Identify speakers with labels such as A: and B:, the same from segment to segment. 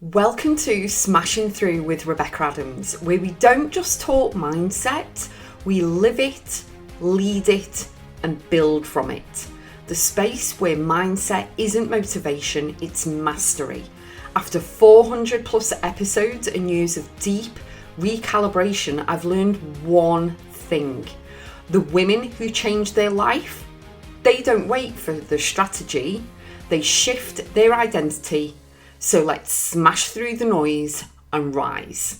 A: Welcome to Smashing Through with Rebecca Adams, where we don't just talk mindset, we live it, lead it, and build from it. The space where mindset isn't motivation, it's mastery. After 400 plus episodes and years of deep recalibration, I've learned one thing. The women who change their life, they don't wait for the strategy, they shift their identity. So let's smash through the noise and rise.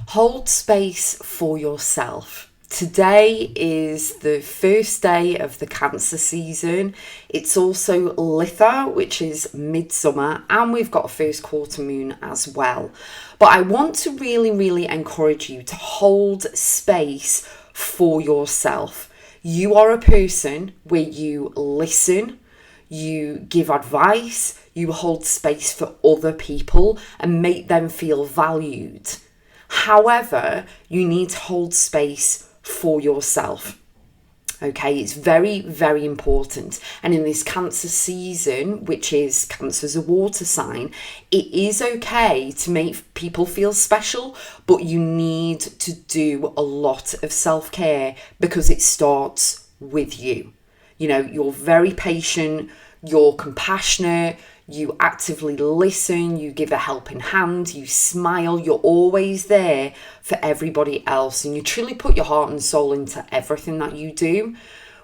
A: Hold space for yourself. Today is the first day of the Cancer season. It's also Litha, which is midsummer, and we've got a first quarter moon as well. But I want to really encourage you to hold space for yourself. You are a person where you listen, you give advice, you hold space for other people and make them feel valued. However, you need to hold space for yourself. Okay, it's very important. And in this Cancer season, which is Cancer's a water sign, it is okay to make people feel special, but you need to do a lot of self-care because it starts with you. You know, you're very patient, you're compassionate, you actively listen, you give a helping hand, you smile, you're always there for everybody else, and you truly put your heart and soul into everything that you do,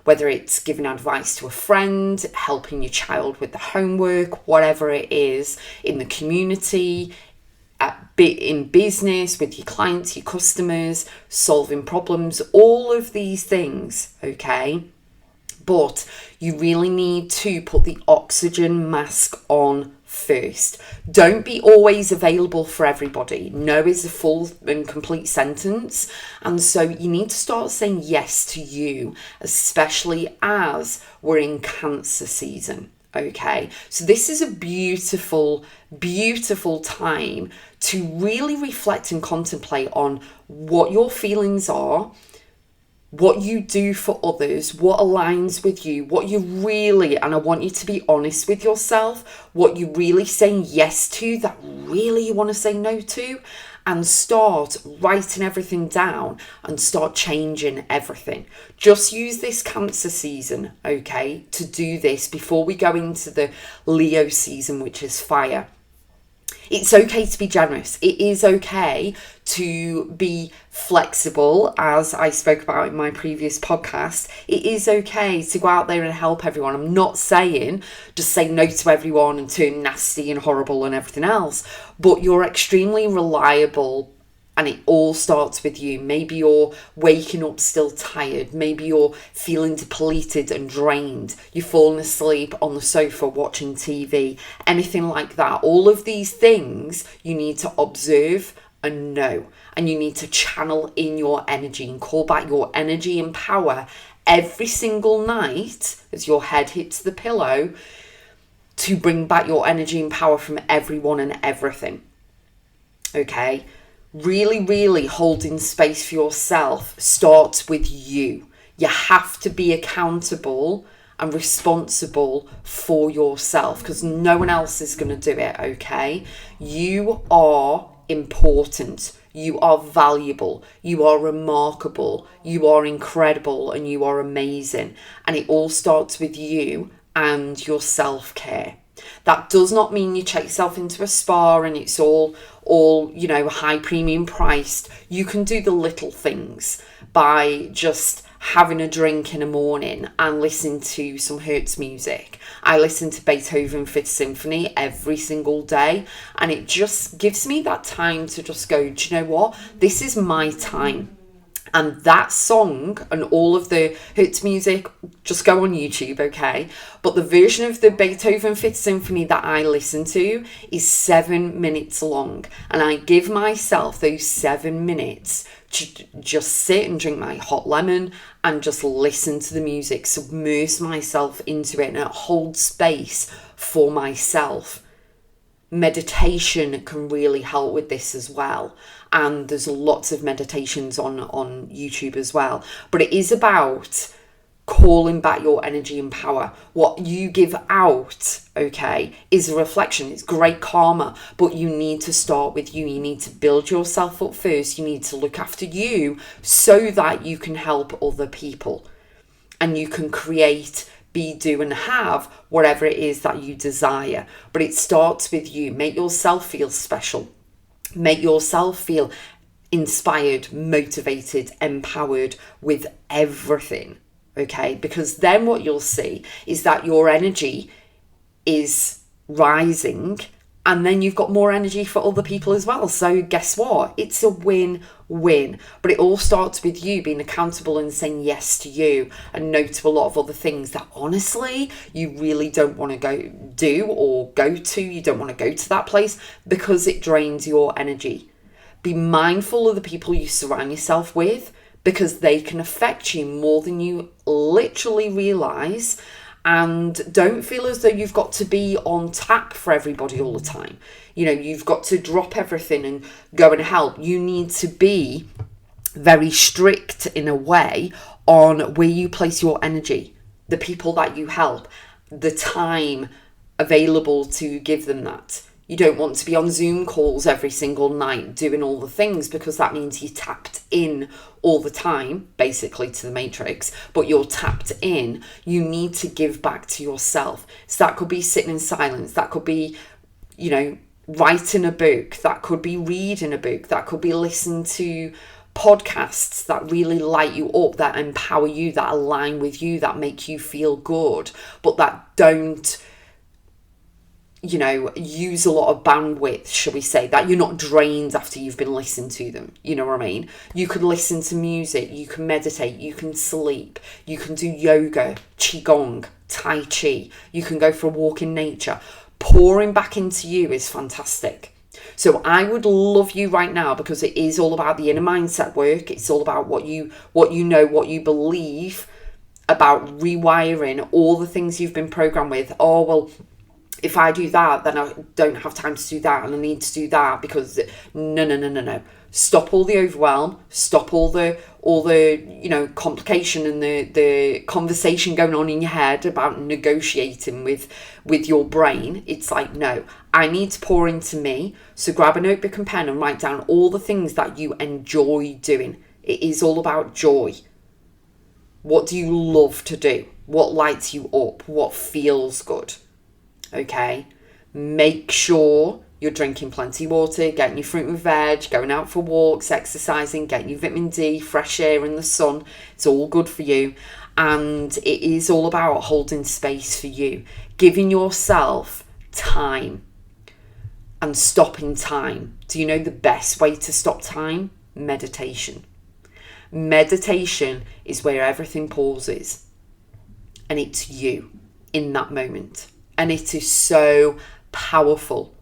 A: whether it's giving advice to a friend, helping your child with the homework, whatever it is, in the community, in business, with your clients, your customers, solving problems, all of these things, okay? But you really need to put the oxygen mask on first. Don't be always available for everybody. No is a full and complete sentence. And so you need to start saying yes to you, especially as we're in Cancer season. Okay, so this is a beautiful time to really reflect and contemplate on what your feelings are, what you do for others, what aligns with you, what you really, and I want you to be honest with yourself, what you're really saying yes to that really you want to say no to, and start writing everything down and start changing everything. Just use this Cancer season, okay, to do this before we go into the Leo season, which is fire. It's okay to be generous. It is okay to be flexible, as I spoke about in my previous podcast. It is okay to go out there and help everyone. I'm not saying just say no to everyone and turn nasty and horrible and everything else, but you're extremely reliable. And it all starts with you. Maybe you're waking up still tired. Maybe you're feeling depleted and drained. You're falling asleep on the sofa watching TV. Anything like that. All of these things you need to observe and know. And you need to channel in your energy and call back your energy and power every single night as your head hits the pillow to bring back your energy and power from everyone and everything. Okay? Really holding space for yourself starts with you. You have to be accountable and responsible for yourself because no one else is going to do it, okay? You are important. You are valuable. You are remarkable. You are incredible and you are amazing. And it all starts with you and your self-care. That does not mean you check yourself into a spa and it's all high premium priced. You can do the little things by just having a drink in the morning and listen to some Hertz music. I listen to Beethoven Fifth Symphony every single day, and it just gives me that time to just go, do you know what? This is my time. And that song and all of the Hertz music, just go on YouTube, okay? But the version of the Beethoven Fifth Symphony that I listen to is 7 minutes long. And I give myself those 7 minutes to just sit and drink my hot lemon and just listen to the music, submerge myself into it and hold space for myself. Meditation can really help with this as well. And there's lots of meditations on YouTube as well. But it is about calling back your energy and power. What you give out, okay, is a reflection. It's great karma, but you need to start with you. You need to build yourself up first. You need to look after you so that you can help other people and you can create, be, do, and have whatever it is that you desire. But it starts with you. Make yourself feel special. Make yourself feel inspired, motivated, empowered with everything. Okay, because then what you'll see is that your energy is rising and then you've got more energy for other people as well. So guess what? It's a win-win. But it all starts with you being accountable and saying yes to you and no to a lot of other things that honestly you really don't want to go do or go to. You don't want to go to that place because it drains your energy. Be mindful of the people you surround yourself with, because they can affect you more than you literally realise. And don't feel as though you've got to be on tap for everybody all the time. You know, you've got to drop everything and go and help. You need to be very strict in a way on where you place your energy, the people that you help, the time available to give them that. You don't want to be on Zoom calls every single night doing all the things, because that means you're tapped in all the time, basically to the matrix, but you're tapped in. You need to give back to yourself. So that could be sitting in silence. That could be, you know, writing a book. That could be reading a book. That could be listening to podcasts that really light you up, that empower you, that align with you, that make you feel good, but that don't, you know, use a lot of bandwidth, shall we say, that you're not drained after you've been listening to them. You know what I mean? You could listen to music, you can meditate, you can sleep, you can do yoga, qigong, tai chi, you can go for a walk in nature. Pouring back into you is fantastic. So I would love you right now, because it is all about the inner mindset work. It's all about what you know, what you believe, about rewiring all the things you've been programmed with. Oh, well, if I do that, then I don't have time to do that, and I need to do that because no. Stop all the overwhelm. Stop all the you know, complication and the conversation going on in your head about negotiating with your brain. It's like, no, I need to pour into me. So grab a notebook and pen and write down all the things that you enjoy doing. It is all about joy. What do you love to do? What lights you up? What feels good? Okay, make sure you're drinking plenty of water, getting your fruit and veg, going out for walks, exercising, getting your vitamin D, fresh air in the sun. It's all good for you. And it is all about holding space for you, giving yourself time and stopping time. Do you know the best way to stop time? Meditation. Meditation is where everything pauses and it's you in that moment. And it is so powerful.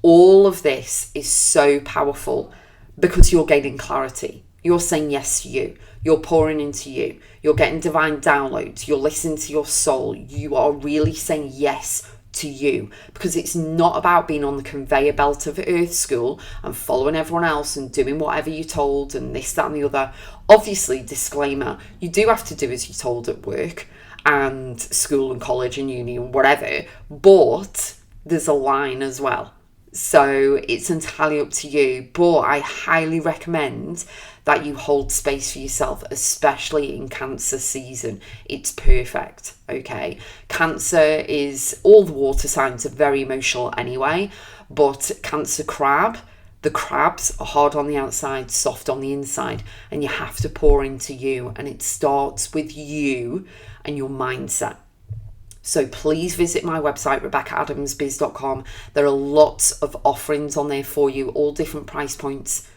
A: All of this is so powerful because you're gaining clarity. You're saying yes to you. You're pouring into you. You're getting divine downloads. You're listening to your soul. You are really saying yes to you, because it's not about being on the conveyor belt of Earth School and following everyone else and doing whatever you're told and this, that and the other. Obviously, disclaimer, you do have to do as you're told at work and school and college and uni and whatever, but there's a line as well. So it's entirely up to you, but I highly recommend that you hold space for yourself, especially in Cancer season. It's perfect, okay? Cancer is, all the water signs are very emotional anyway, but Cancer crab, the crabs are hard on the outside, soft on the inside, and you have to pour into you, and it starts with you and your mindset. So please visit my website, RebeccaAdamsBiz.com. There are lots of offerings on there for you, all different price points,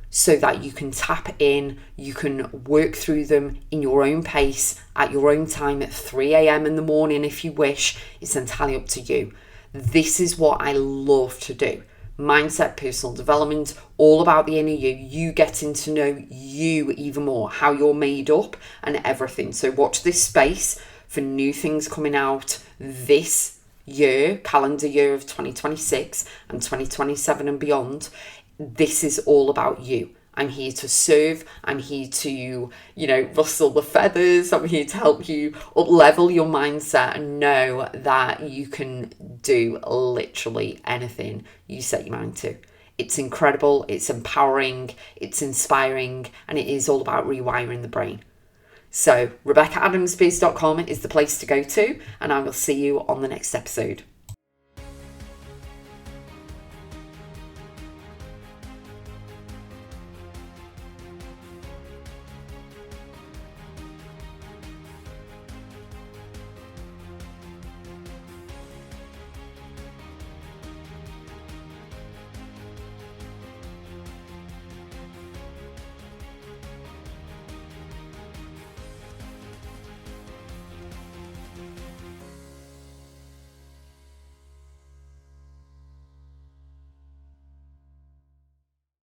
A: so that you can tap in, you can work through them in your own pace, at your own time, at 3 a.m. in the morning if you wish. It's entirely up to you. This is what I love to do. Mindset, personal development, all about the inner you getting to know you even more, how you're made up and everything. So watch this space for new things coming out this year, calendar year of 2026 and 2027 and beyond. This is all about you. I'm here to serve. I'm here to, rustle the feathers. I'm here to help you up level your mindset and know that you can do literally anything you set your mind to. It's incredible, it's empowering, it's inspiring, and it is all about rewiring the brain. So, RebeccaAdamsBiz.com is the place to go to, and I will see you on the next episode.